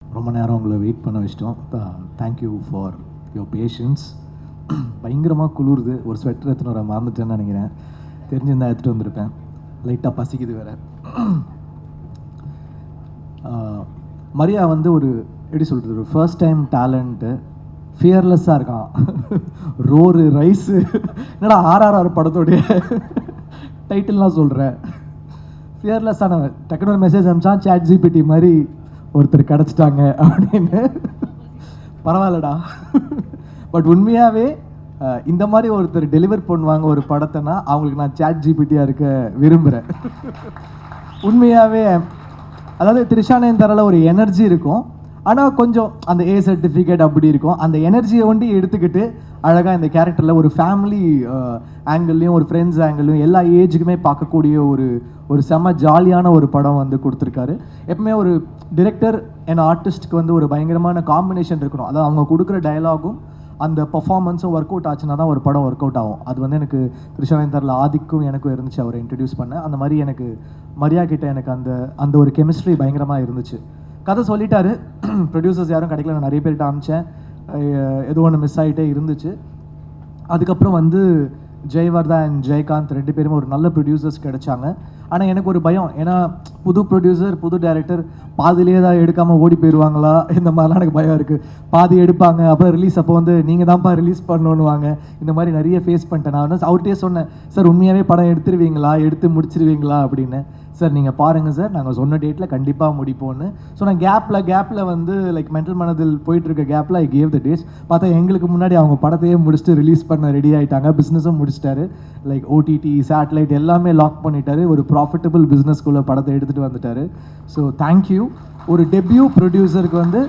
ரொம்ப நேரம் உங்களை வெயிட் பண்ண வச்சிட்டோம். Thank you for your patience. பயங்கரமாக குளிருது. ஒரு ஸ்வெட்டர் எடுத்துன்னு வர மறந்துட்டேன்னு நினைக்கிறேன். தெரிஞ்சிருந்தா எடுத்துகிட்டு வந்திருப்பேன். லைட்டாக பசிக்குது வேறு. மரியா வந்து ஒரு எப்படி சொல்கிறது, ஒரு ஃபர்ஸ்ட் டைம் டேலண்ட்டு. ஃபியர்லெஸ்ஸாக இருக்கான். ரோரு ரைஸு என்னடா ஆர்ஆர்ஆர் படத்தோடைய டைட்டில்லாம் சொல்கிறேன். ஃபியர்லெஸ்ஸான டக்குனு ஒரு மெசேஜ் அனுப்பிச்சான், சாட் ஜிபிடி மாதிரி ஒருத்தர் கிடச்சிட்டாங்க அப்படின்னு. பரவாயில்லடா. பட் உண்மையாகவே இந்த மாதிரி ஒருத்தர் டெலிவர் பண்ணுவாங்க ஒரு படத்தைனா அவங்களுக்கு நான் சாட் ஜிபிடியாக இருக்க விரும்புகிறேன். உண்மையாகவே அதாவது த்ரிஷானேந்தரில் ஒரு எனர்ஜி இருக்கும், ஆனால் கொஞ்சம் அந்த ஏ சர்டிஃபிகேட் அப்படி இருக்கும். அந்த எனர்ஜியை ஒண்டி எடுத்துக்கிட்டு அழகாக இந்த கேரக்டரில் ஒரு ஃபேமிலி ஆங்கிள்லையும் ஒரு ஃப்ரெண்ட்ஸ் ஆங்கிள்லையும் எல்லா ஏஜுக்குமே பார்க்கக்கூடிய ஒரு செம்ம ஜாலியான ஒரு படம் வந்து கொடுத்துருக்காரு. எப்பவுமே ஒரு டிரெக்டர் அண்ட் ஆர்டிஸ்ட்க்கு வந்து ஒரு பயங்கரமான காம்பினேஷன் இருக்கணும். அதாவது அவங்க கொடுக்குற டயலாகும் அந்த பர்ஃபார்மன்ஸும் ஒர்க் அவுட் ஆச்சுன்னா தான் ஒரு படம் ஒர்க் அவுட் ஆகும். அது வந்து எனக்கு த்ரிஷானேந்தரில் ஆதிக்கும் எனக்கும் இருந்துச்சு, அவரை இன்ட்ரடியூஸ் பண்ண. அந்த மாதிரி எனக்கு மரியா கிட்ட எனக்கு அந்த ஒரு கெமிஸ்ட்ரி பயங்கரமாக இருந்துச்சு. கதை சொல்லிட்டாரு, ப்ரொடியூசர்ஸ் யாரும் கிடைக்கல, நான் நிறைய பேர்கிட்ட அமிச்சேன், ஏதோ ஒன்று மிஸ் ஆகிட்டே இருந்துச்சு. அதுக்கப்புறம் வந்து ஜெயவர்தா அண்ட் ஜெயகாந்த் ரெண்டு பேருமே ஒரு நல்ல ப்ரொடியூசர்ஸ் கிடைச்சாங்க. ஆனால் எனக்கு ஒரு பயம், ஏன்னா புது ப்ரொடியூசர் புது டைரக்டர் பாதிலேயே தான் எடுக்காமல் ஓடி போயிடுவாங்களா, இந்த மாதிரிலாம் எனக்கு பயம் இருக்குது. பாதி எடுப்பாங்க, அப்புறம் ரிலீஸ் அப்போ வந்து நீங்கள் தான்ப்பா ரிலீஸ் பண்ணணுன்னுவாங்க. இந்த மாதிரி நிறைய ஃபேஸ் பண்ணிட்டேன். நான் வந்து அவர்கிட்டே சொன்னேன், சார் உண்மையாகவே படம் எடுத்துருவீங்களா, எடுத்து முடிச்சிருவீங்களா அப்படின்னு. சார் நீங்கள் பாருங்கள் சார், நாங்கள் சொன்ன டேட்டில் கண்டிப்பாக முடிப்போன்னு. ஸோ நான் கேப்பில் வந்து லைக் மென்டல் மனதில் போயிட்டுருக்க கேப்பில் ஐ கேவ் த டேட்ஸ். பார்த்தா எங்களுக்கு முன்னாடி அவங்க படத்தையே முடிச்சுட்டு ரிலீஸ் பண்ண ரெடி ஆகிட்டாங்க. பிஸ்னஸும் முடிச்சிட்டாரு. லைக் ஓடிடி சேட்டலைட் எல்லாமே லாக் பண்ணிட்டாரு. ஒரு ப்ராஃபிட்டபிள் பிஸ்னஸ்குள்ளே படத்தை எடுத்துகிட்டு வந்துட்டார். So thank you. ஒரு டெபியூ ப்ரொடியூசருக்கு வந்து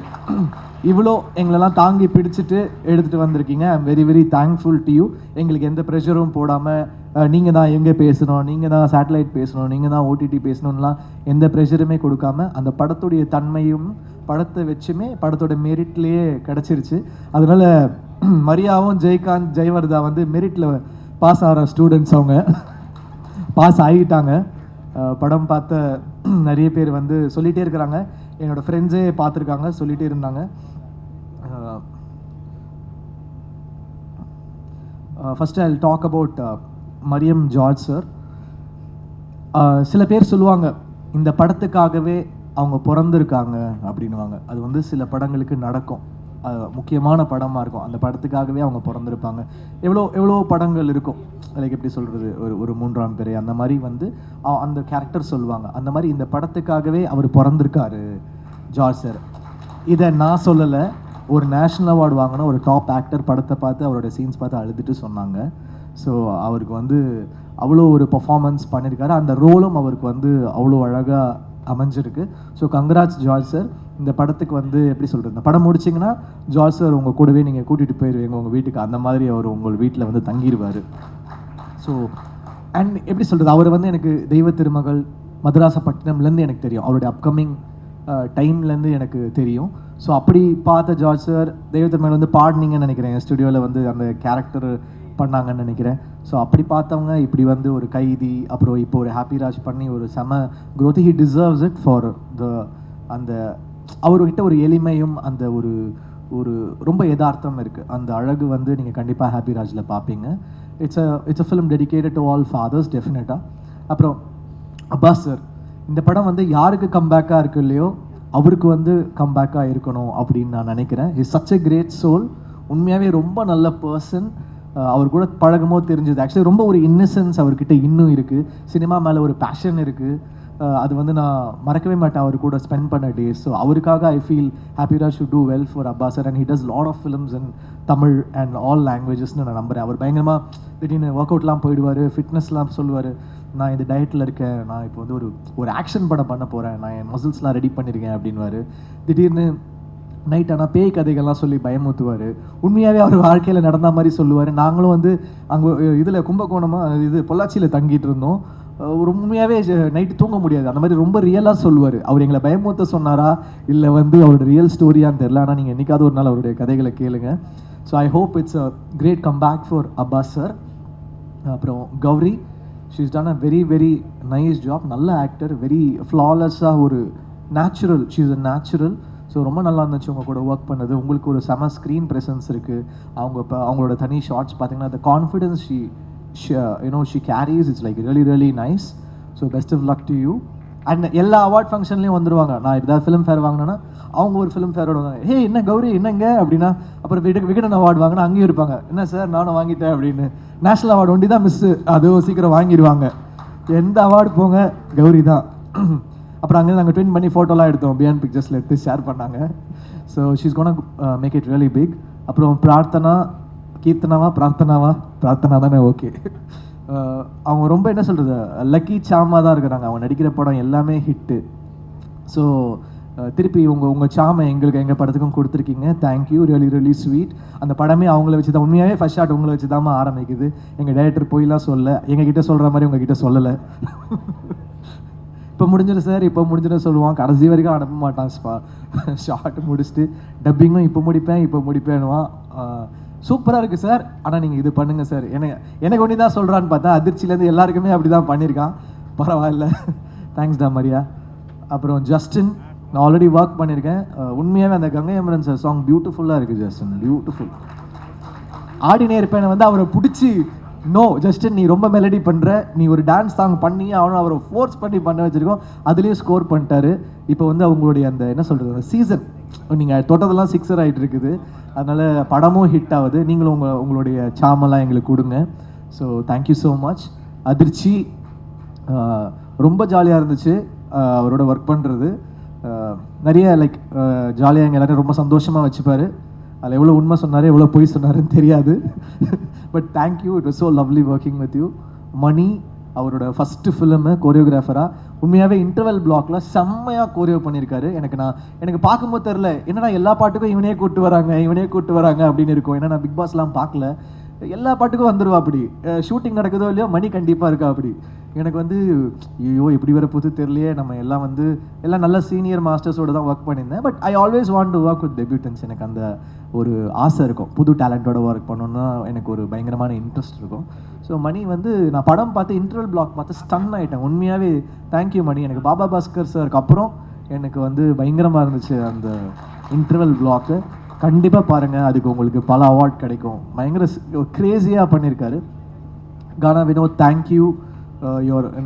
இவ்வளோ எங்களெல்லாம் தாங்கி பிடிச்சிட்டு எடுத்துகிட்டு வந்திருக்கீங்க. I am very very thankful to you. எங்களுக்கு எந்த ப்ரெஷரும் போடாமல் நீங்கள் தான் எங்கே பேசணும், நீங்கள் தான் சேட்டலைட் பேசணும், நீங்கள் தான் ஓடிடி பேசணும்லாம் எந்த ப்ரெஷருமே கொடுக்காம அந்த படத்துடைய தன்மையும் படத்தை வச்சுமே படத்தோட மெரிட்லேயே கிடச்சிருச்சு. அதனால் மரியாவும் ஜெயகாந்த் ஜெயவர்தா வந்து மெரிட்டில் பாஸ் ஆகிற ஸ்டூடெண்ட்ஸ், அவங்க பாஸ் ஆகிட்டாங்க. படம் பார்த்த நிறைய பேர் வந்து சொல்லிகிட்டே இருக்கிறாங்க, என்னோடய ஃப்ரெண்ட்ஸே பார்த்துருக்காங்க, சொல்லிகிட்டே இருந்தாங்க. First I talk about Mariam George sir. சில பேர் சொல்லுவாங்க இந்த படத்துக்காகவே அவங்க பிறந்திருக்காங்க அப்படின்வாங்க. அது வந்து சில படங்களுக்கு நடக்கும், முக்கியமான படமாக இருக்கும், அந்த படத்துக்காகவே அவங்க பிறந்திருப்பாங்க. எவ்வளோ படங்கள் இருக்கும், லைக் எப்படி சொல்கிறது, ஒரு மூன்றாம் பிறை அந்த மாதிரி வந்து அந்த கேரக்டர் சொல்லுவாங்க. அந்த மாதிரி இந்த படத்துக்காகவே அவர் பிறந்திருக்காரு ஜார்ஜ் சார். இதை நான் சொல்லலை, ஒரு நேஷ்னல் அவார்டு வாங்கின ஒரு டாப் ஆக்டர் படத்தை பார்த்து அவரோட சீன்ஸ் பார்த்து அழுதுட்டு சொன்னாங்க. ஸோ அவருக்கு வந்து அவ்வளோ ஒரு பர்ஃபார்மன்ஸ் பண்ணியிருக்காரு. அந்த ரோலும் அவருக்கு வந்து அவ்வளோ அழகாக அமைஞ்சிருக்கு. So congrats George sir. இந்த படத்துக்கு வந்து எப்படி சொல்கிறது, இந்த படம் முடிச்சிங்கன்னா ஜார்ஜ் சார் உங்கள் கூடவே நீங்கள் கூட்டிகிட்டு போயிடுவீங்க உங்கள் வீட்டுக்கு. அந்த மாதிரி அவர் உங்கள் வீட்டில் வந்து தங்கிடுவார். ஸோ அண்ட் எப்படி சொல்கிறது, அவர் வந்து எனக்கு தெய்வ திருமகள் மதராசப்பட்டினம்லேருந்து எனக்கு தெரியும், அவருடைய அப்கமிங் டைம்லேருந்து எனக்கு தெரியும். ஸோ அப்படி பார்த்த ஜார்ஜ் சார் தெய்வ திருமகள் வந்து பாடினீங்கன்னு நினைக்கிறேன், ஸ்டுடியோவில் வந்து அந்த கேரக்டர் பண்ணாங்கன்னு நினைக்கிறேன். ஸோ அப்படி பார்த்தவங்க இப்படி வந்து ஒரு கைதி, அப்புறம் இப்போ ஒரு ஹாப்பிராஜ் பண்ணி ஒரு செம growth. He deserves it for அந்த அவர்கிட்ட ஒரு எளிமையும் அந்த ஒரு ரொம்ப யதார்த்தம் இருக்குது. அந்த அழகு வந்து நீங்கள் கண்டிப்பாக ஹாப்பிராஜில் பார்ப்பீங்க. It's a film dedicated to all fathers டெஃபினட்டாக. அப்புறம் அப்பாஸ் சார், இந்த படம் வந்து யாருக்கு கம்பேக்காக இருக்கு இல்லையோ அவருக்கு வந்து கம்பேக்காக இருக்கணும் அப்படின்னு நான் நினைக்கிறேன். Is such a great soul. உண்மையாகவே ரொம்ப நல்ல பர்சன். அவர் கூட பழகும்போது தெரிஞ்சது ஆக்சுவலி ரொம்ப ஒரு இன்னசென்ஸ் அவர்கிட்ட இன்னும் இருக்குது. சினிமா மேலே ஒரு பேஷன் இருக்குது. அது வந்து நான் மறக்கவே மாட்டேன் அவர் கூட ஸ்பெண்ட் பண்ண டேஸ். ஸோ அவருக்காக I feel Happy Raj should do well for Abbas sir. And he does lot of films in Tamil and all லாங்குவேஜஸ்னு நான் நம்புகிறேன். அவர் பயங்கரமாக திடீர்னு ஒர்க் அவுட்லாம் போயிடுவார், ஃபிட்னஸ்லாம் சொல்லுவார். நான் இந்த டயட்டில் இருக்கேன், நான் இப்போ வந்து ஒரு ஆக்ஷன் படம் பண்ண போகிறேன், நான் என் மசில்ஸ்லாம் ரெடி பண்ணியிருக்கேன் அப்படின்வார். திடீர்னு நைட் ஆனால் பேய் கதைகள்லாம் சொல்லி பயமுத்துவார். உண்மையாகவே அவர் வாழ்க்கையில் நடந்த மாதிரி சொல்லுவார். நாங்களும் வந்து அங்கே இதில் கும்பகோணமாக பொள்ளாச்சியில் தங்கிட்டு இருந்தோம். உண்மையாகவே நைட்டு தூங்க முடியாது, அந்த மாதிரி ரொம்ப ரியலாக சொல்லுவார். அவர் எங்களை பயமுத்த சொன்னாரா இல்லை வந்து அவரோட ரியல் ஸ்டோரியான்னு தெரில. ஆனால் நீங்கள் என்றைக்காவது ஒரு நாள் அவருடைய கதைகளை கேளுங்க. So I hope it's a great comeback for Abbas sir. அப்புறம் Gowri, she is done a very very nice job. நல்ல ஆக்டர், வெரி ஃப்ளாலெஸ்ஸாக ஒரு natural, she is a natural. So ரொம்ப நல்லா இருந்துச்சு உங்கள் கூட ஒர்க் பண்ணது. உங்களுக்கு ஒரு செம ஸ்க்ரீன் ப்ரெசன்ஸ் இருக்குது. அவங்க இப்போ அவங்களோட தனி ஷார்ட்ஸ் பார்த்தீங்கன்னா அந்த confidence she carries it's like really nice. So best of luck to you. And எல்லா அவார்ட் ஃபங்க்ஷன்லேயும் வந்துடுவாங்க. நான் ஏதாவது ஃபிலிம் ஃபேர் வாங்கினேன்னா அவங்க ஒரு ஃபிலிம் ஃபேரோட வந்தாங்க, ஹே என்ன கௌரி என்னங்க அப்படின்னா, அப்புறம் விகடன் அவார்டு வாங்கினா அங்கேயும் இருப்பாங்க, என்ன சார் நானும் வாங்கிட்டேன் அப்படின்னு. நேஷனல் அவார்டு ஒண்டி தான் மிஸ்ஸு, அதுவும் சீக்கிரம் வாங்கிடுவாங்க. எந்த அவார்டு போங்க கௌரி தான். அப்புறம் அங்கே நாங்கள் ட்வின் பண்ணி ஃபோட்டோலாம் எடுத்தோம், பியாண்ட் பிக்சர்ஸில் எடுத்து ஷேர் பண்ணாங்க. So she's gonna make it really big. அப்புறம் பிரார்த்தனா தானே, ஓகே. அவங்க ரொம்ப என்ன சொல்கிறது, லக்கி சாமாக தான் இருக்கிறாங்க. அவங்க நடிக்கிற படம் எல்லாமே ஹிட்டு. ஸோ திருப்பி உங்கள் சாமை எங்கள் படத்துக்கும் கொடுத்துருக்கீங்க. Thank you, really sweet. அந்த படமே அவங்கள வச்சு தான், உண்மையாகவே ஃபர்ஸ்ட் ஷாட் உங்களை வச்சு தான் ஆரம்பிக்குது. எங்கள் டைரக்டர் போயெல்லாம் சொல்ல, எங்ககிட்ட சொல்கிற மாதிரி உங்ககிட்ட சொல்லலை. இப்போ முடிஞ்சிடும் சார், இப்போ முடிஞ்சிடும் சொல்லுவான், கடைசி வரைக்கும் அனுப்ப மாட்டான். ஷார்ட் முடிச்சுட்டு டப்பிங்கும் இப்போ முடிப்பேன்னுவான். சூப்பராக இருக்குது சார், ஆனால் நீங்கள் இது பண்ணுங்கள் சார். எனக்கு ஒன்று தான் சொல்கிறான்னு பார்த்தா அதிர்ச்சியிலேருந்து எல்லாருக்குமே அப்படி தான் பண்ணியிருக்கான். பரவாயில்ல, தேங்க்ஸ் டா மரியா. அப்புறம் ஜஸ்டின், நான் ஆல்ரெடி ஒர்க் பண்ணியிருக்கேன். உண்மையாகவே அந்த கங்கை அமரன் சார் சாங் பியூட்டிஃபுல்லாக இருக்குது ஜஸ்டின், பியூட்டிஃபுல். ஆடினே இருப்பேன் வந்து அவரை பிடிச்சி, நோ ஜஸ்டின் நீ ரொம்ப மெலடி பண்ணுற, நீ ஒரு டான்ஸ் சாங் பண்ணி அவரை ஃபோர்ஸ் பண்ணி பண்ண வச்சுருக்கோம். அதுலேயும் ஸ்கோர் பண்ணிட்டாரு. இப்போ வந்து அவங்களுடைய அந்த என்ன சொல்கிறது, அந்த சீசன் நீங்கள் தொட்டதெல்லாம் 6 ஆகிட்டு இருக்குது. அதனால் படமும் ஹிட் ஆகுது. நீங்களும் உங்களுடைய சாமெல்லாம் எங்களுக்கு கொடுங்க. So thank you so much. அதிர்ச்சி, ரொம்ப ஜாலியாக இருந்துச்சு அவரோட ஒர்க் பண்ணுறது. நிறைய லைக் ஜாலியாக எங்கள் எல்லாரும் ரொம்ப சந்தோஷமாக வச்சுப்பார். அதில் எவ்வளோ உண்மை சொன்னார் எவ்வளோ பொய் சொன்னாருன்னு தெரியாது. But thank you, it was so lovely working with you. Mani அவரோட ஃபஸ்ட்டு ஃபிலிமு கோரியோகிராஃபராக உண்மையாகவே இன்டர்வல் பிளாக்ல செம்மையாக கோரியோ பண்ணியிருக்காரு. எனக்கு பார்க்கும்போது தெரில, என்னடா எல்லா பாட்டுக்கும் இவனே கூப்பிட்டு வராங்க அப்படின்னு இருக்கும். ஏன்னா நான் பிக் பாஸ்லாம் பார்க்கல, எல்லா பாட்டுக்கும் வந்துடுவா. அப்படி ஷூட்டிங் நடக்குதோ இல்லையோ மணி கண்டிப்பாக இருக்கா. அப்படி எனக்கு வந்து ஐயோ எப்படி வர போது தெரியலையே. நம்ம எல்லாம் வந்து எல்லாம் நல்ல சீனியர் மாஸ்டர்ஸோடு தான் ஒர்க் பண்ணியிருந்தேன். But I always want to work with debutants. எனக்கு அந்த ஒரு ஆசை இருக்கும், புது டேலண்டோட ஒர்க் பண்ணணுன்னா எனக்கு ஒரு பயங்கரமான இன்ட்ரெஸ்ட் இருக்கும். ஸோ மணி வந்து நான் படம் பார்த்து இன்டர்வல் பிளாக் பார்த்து ஸ்டன் ஆகிட்டேன். உண்மையாகவே தேங்க்யூ மணி. எனக்கு பாபா பாஸ்கர் சாருக்கு அப்புறம் எனக்கு வந்து பயங்கரமாக இருந்துச்சு அந்த இன்டர்வல் பிளாக்கு. கண்டிப்பாக பாருங்கள், அதுக்கு உங்களுக்கு பல அவார்ட் கிடைக்கும். பயங்கர க்ரேஸியாக பண்ணியிருக்காரு. கானா வினோத், தேங்க்யூ.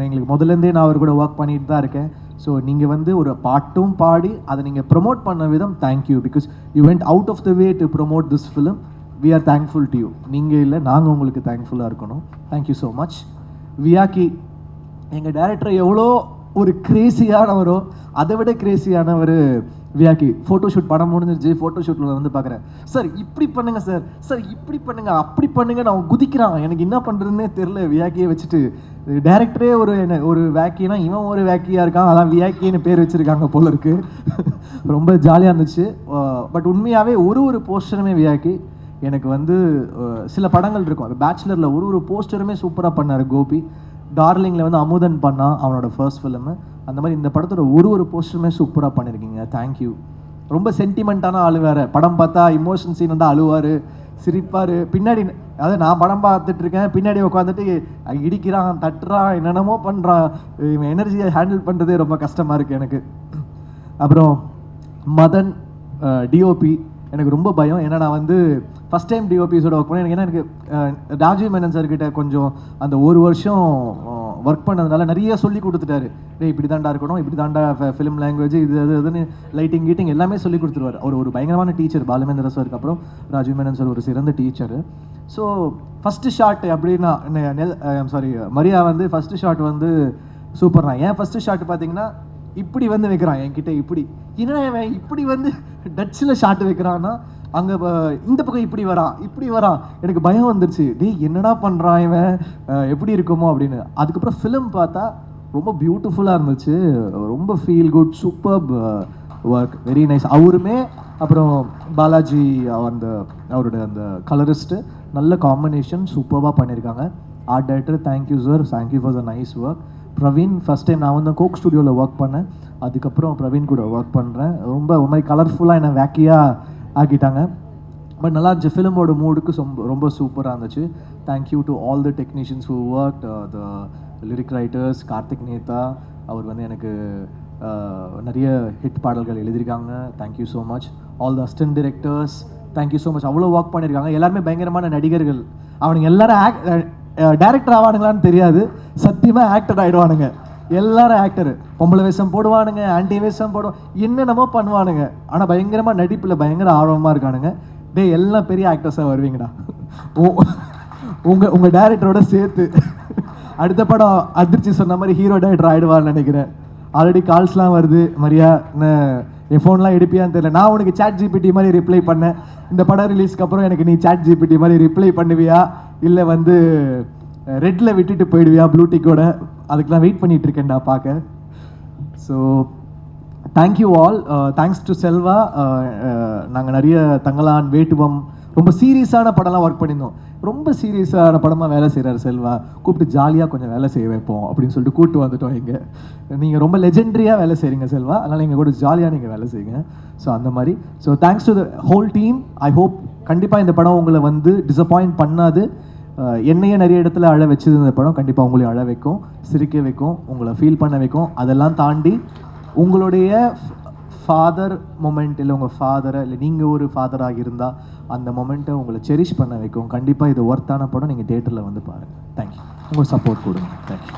எங்களுக்கு முதலேருந்தே நான் அவர் கூட ஒர்க் பண்ணிட்டு தான் இருக்கேன். ஸோ நீங்கள் வந்து ஒரு பாட்டும் பாடி அதை நீங்கள் ப்ரொமோட் பண்ண விதம் thank you. Because you went out of the way to promote this film. We are thankful to you. நீங்கள் இல்லை, நாங்கள் உங்களுக்கு தேங்க்ஃபுல்லாக இருக்கணும். Thank you so much. வியாக்கி, எங்கள் டைரக்டர் எவ்வளோ ஒரு கிரேசியானவரோ அதை விட கிரேசியானவர் வியாக்கி. ஃபோட்டோஷூட் படம் முடிஞ்சிருச்சு, ஃபோட்டோஷூட்டில் வந்து பார்க்குறேன், சார் இப்படி பண்ணுங்க சார் இப்படி பண்ணுங்க அப்படி பண்ணுங்க, நான் குதிக்கிறான். எனக்கு என்ன பண்ணுறதுன்னே தெரில. வியாக்கியை வச்சுட்டு டைரக்டரே ஒரு வேக்கினா இவன் ஒரு வேக்கியாக இருக்கான். அதான் வியாக்கின்னு பேர் வச்சுருக்காங்க போல இருக்கு. ரொம்ப ஜாலியாக இருந்துச்சு. பட் உண்மையாகவே ஒரு போஸ்டருமே வியாக்கி எனக்கு வந்து சில படங்கள் இருக்கும், அது பேச்சுலரில் ஒரு போஸ்டருமே சூப்பராக பண்ணார் கோபி. டார்லிங்கில் வந்து அமுதன் பண்ணான் அவனோட ஃபர்ஸ்ட் ஃபிலிமு. அந்த மாதிரி இந்த படத்தோட ஒரு போஸ்டருமே சூப்பராக பண்ணியிருக்கீங்க. தேங்க்யூ. ரொம்ப சென்டிமெண்ட்டான ஆள் வேறு. படம் பார்த்தா இமோஷன் சீன் வந்து அழுவார், சிரிப்பார். பின்னாடி அதாவது நான் படம் பார்த்துட்டு இருக்கேன், பின்னாடி உட்காந்துட்டு இடிக்கிறான், தட்டுறான், என்னென்னமோ பண்ணுறான். இவன் எனர்ஜியை ஹேண்டில் பண்ணுறதே ரொம்ப கஷ்டமாக இருக்குது எனக்கு. அப்புறம் மதன் டிஓபி, எனக்கு ரொம்ப பயம். ஏன்னா நான் வந்து ஃபஸ்ட் டைம் டிஓபிஸோட ஒர்க் பண்ணேன். எனக்கு ராஜீவ் மேனன் சார்கிட்ட கொஞ்சம் அந்த ஒரு வருஷம் ஒர்க் பண்ணதுனால நிறைய சொல்லி கொடுத்துட்டாரு. இப்படி தாண்டா இருக்கணும், இப்படி தாண்டா ஃபிலிம் லாங்குவேஜ், இதுன்னு லைட்டிங் கீட்டிங் எல்லாமே சொல்லி கொடுத்துருவார். அவர் ஒரு பயங்கரமான டீச்சர். பாலுமேந்திர சாருக்கு அப்புறம் ராஜீவ் மேனன் சார் ஒரு சிறந்த டீச்சர். ஸோ ஃபஸ்ட்டு ஷாட் அப்படின்னா மரியா வந்து ஃபஸ்ட்டு ஷாட் வந்து சூப்பர் தான். ஏன் ஃபஸ்ட்டு ஷாட் பார்த்தீங்கன்னா இப்படி வந்து வைக்கிறான் என்கிட்ட, என்னன்னா இப்படி வந்து டச்சில் ஷாட் வைக்கிறான்னா அங்கே இந்த பக்கம் இப்படி வரான். எனக்கு பயம் வந்துருச்சு, என்னடா பண்ணுறான் இவன், எப்படி இருக்குமோ அப்படின்னு. அதுக்கப்புறம் ஃபிலிம் பார்த்தா ரொம்ப பியூட்டிஃபுல்லாக இருந்துச்சு. ரொம்ப feel good, super work, very nice. அவருமே அப்புறம் பாலாஜி அவரோட அந்த கலரிஸ்ட்டு நல்ல காம்பினேஷன், சூப்பராக பண்ணியிருக்காங்க. Art director thank you sir, thank you for the nice work. Praveen, first time நான் வந்து கோக் ஸ்டுடியோவில் ஒர்க் பண்ணேன், அதுக்கப்புறம் பிரவீன் கூட ஒர்க் பண்ணுறேன். ரொம்ப ஒரு மாதிரி கலர்ஃபுல்லாக என்னை வேக்கியாக ஆக்கிட்டாங்க. பட் நல்லா இருந்துச்சு. ஃபிலிமோட மூடுக்கு ரொம்ப சூப்பராக இருந்துச்சு. Thank you to all the technicians who work, the lyric writers. Karthik Netha அவர் வந்து எனக்கு நிறைய ஹிட் பாடல்கள் எழுதியிருக்காங்க. Thank you so much. All the assistant directors, thank you so much. அவ்வளோ ஒர்க் பண்ணியிருக்காங்க. எல்லாருமே பயங்கரமான நடிகர்கள். அவனுங்க எல்லாரும் டேரக்டர் ஆவானுங்களான்னு தெரியாது, சத்தியமாக ஆக்டர் ஆகிடுவானுங்க. எல்லாரும் ஆக்டரு. பொம்பளை வேஷம் போடுவானுங்க, ஆன்டி வேஷம் போடுவான், என்னென்னமோ பண்ணுவானுங்க. ஆனால் பயங்கரமாக நடிப்பில் பயங்கர ஆர்வமாக இருக்கானுங்க. டே எல்லாம் பெரிய ஆக்டர்ஸாக வருவீங்கடா. உங்கள் டேரக்டரோட சேர்த்து அடுத்த படம் அதிர்ச்சி சொன்ன மாதிரி ஹீரோ டேரக்டர் ஆகிடுவான்னு நினைக்கிறேன். ஆல்ரெடி கால்ஸ்லாம் வருது, மரியா என் ஃபோன்லாம் எடுப்பியான்னு தெரியல. நான் உனக்கு சாட் ஜிபிடி மாதிரி ரிப்ளை பண்ணேன். இந்த படம் ரிலீஸ்க்கு அப்புறம் எனக்கு நீ சாட் ஜிபிடி மாதிரி ரிப்ளை பண்ணுவியா, இல்லை வந்து ரெட்டில் விட்டுட்டு போயிடுவியா ப்ளூடிக்கோட? அதுக்கெலாம் வெயிட் பண்ணிட்டு இருக்கேன்டா பார்க்க. So thank you all. Thanks to Selva. நாங்கள் நிறைய தங்கலான், வேட்டுவம், ரொம்ப சீரியஸான படம்லாம் ஒர்க் பண்ணியிருந்தோம். ரொம்ப சீரியஸான படமாக வேலை செய்கிறார் செல்வா. கூப்பிட்டு ஜாலியாக கொஞ்சம் வேலை செய்ய வைப்போம் அப்படின்னு சொல்லிட்டு கூப்பிட்டு வந்துட்டோம். இங்கே நீங்கள் ரொம்ப லெஜெண்டரியாக வேலை செய்கிறீங்க செல்வா, அதனால் எங்கள் கூட ஜாலியாக நீங்கள் வேலை செய்யுங்க. ஸோ அந்த மாதிரி. So thanks to the whole team. I hope கண்டிப்பாக இந்த படம் உங்களை வந்து டிசப்பாயிண்ட் பண்ணாது. என்னையே நிறைய இடத்துல அழ வச்சது இந்த படம். கண்டிப்பாக உங்களையும் அழ வைக்கும், சிரிக்க வைக்கும், உங்களை ஃபீல் பண்ண வைக்கும். அதெல்லாம் தாண்டி உங்களுடைய ஃபாதர் மொமெண்ட், இல்லை உங்கள் ஃபாதரை, இல்லை நீங்கள் ஒரு ஃபாதராக இருந்தால் அந்த மொமெண்ட்டை உங்களை செரிஷ் பண்ண வைக்கும். கண்டிப்பாக இது ஒர்த்தான படம். நீங்கள் தியேட்டரில் வந்து பாருங்கள். தேங்க்யூ. உங்கள் சப்போர்ட் கொடுங்க. தேங்க்யூ.